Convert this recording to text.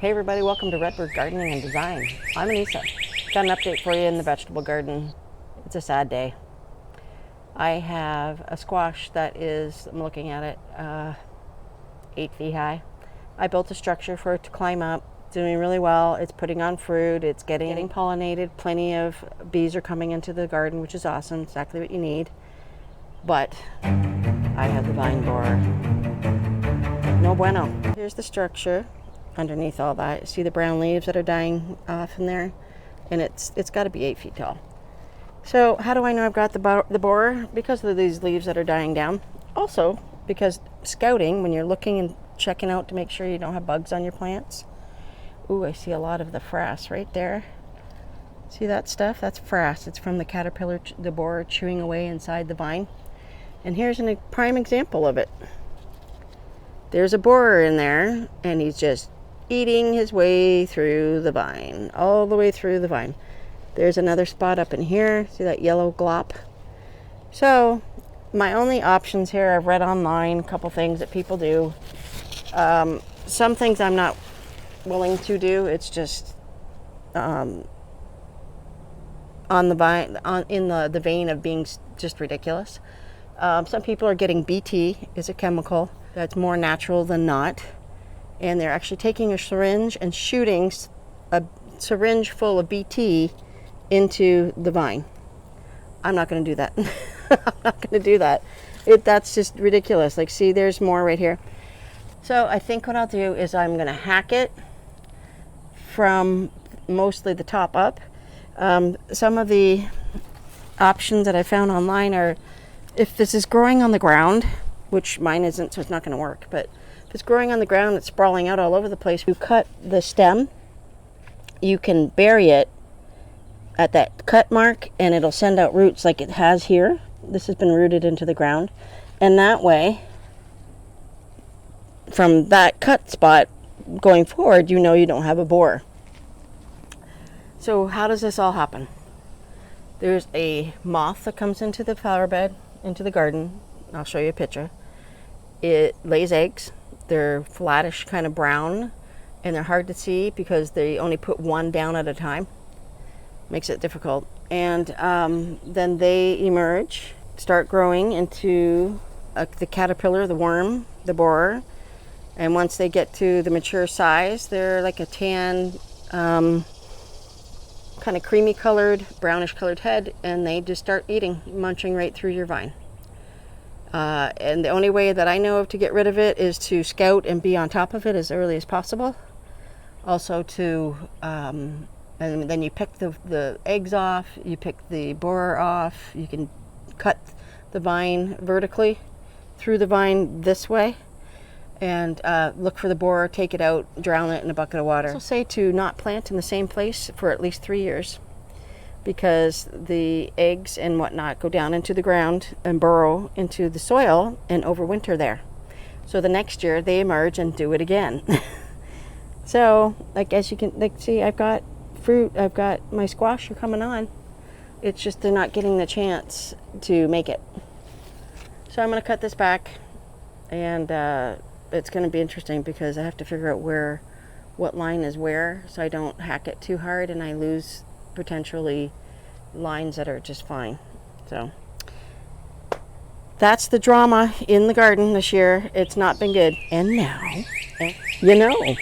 Hey everybody, welcome to Redbird Gardening and Design. I'm Anissa. Got an update for you in the vegetable garden. It's a sad day. I have a squash that is, I'm looking at it, 8 feet high. I built a structure for it to climb up. Doing really well. It's putting on fruit. It's getting pollinated. Plenty of bees are coming into the garden, which is awesome. Exactly what you need. But I have the vine borer. No bueno. Here's the structure. Underneath all that, see the brown leaves that are dying off in there, and it's got to be 8 feet tall. So how do I know I've got the borer? Because of these leaves that are dying down. Also because scouting, when you're looking and checking out to make sure you don't have bugs on your plants. Ooh, I see a lot of the frass right there. See that stuff? That's frass. It's from the caterpillar, the borer chewing away inside the vine. And here's a prime example of it. There's a borer in there, and he's just eating his way through the vine, all the way through the vine. There's another spot up in here. See that yellow glop? So my only options here, I've read online a couple things that people do. Some things I'm not willing to do. It's just on the vine, in the vein of being just ridiculous. Some people are getting BT, is a chemical that's more natural than not. And they're actually taking a syringe and shooting a syringe full of BT into the vine. I'm not going to do that. I'm not going to do that. That's just ridiculous. Like, see, there's more right here. So I think what I'll do is I'm going to hack it from mostly the top up. Some of the options that I found online are, if this is growing on the ground, which mine isn't, so it's not going to work, but if it's growing on the ground, it's sprawling out all over the place, you cut the stem, you can bury it at that cut mark, and it'll send out roots like it has here. This has been rooted into the ground, and that way, from that cut spot going forward, you know you don't have a borer. So how does this all happen? There's a moth that comes into the flower bed, into the garden. I'll show you a picture. It lays eggs. They're flattish, kind of brown, and they're hard to see because they only put one down at a time. Makes it difficult. And then they emerge, start growing into the caterpillar, the worm, the borer. And once they get to the mature size, they're like a tan, kind of creamy colored, brownish colored head, and they just start eating, munching right through your vine. And the only way that I know of to get rid of it is to scout and be on top of it as early as possible. Also to, and then you pick the eggs off, you pick the borer off, you can cut the vine vertically through the vine this way, and look for the borer, take it out, drown it in a bucket of water. I also say to not plant in the same place for at least 3 years, because the eggs and whatnot go down into the ground and burrow into the soil and overwinter there. So the next year they emerge and do it again. So, like, as you can see, I've got fruit, I've got my squash are coming on. It's just they're not getting the chance to make it. So I'm going to cut this back, and it's going to be interesting because I have to figure out what line is where, so I don't hack it too hard and I lose potentially lines that are just fine. So that's the drama in the garden this year. It's not been good. And now, you know.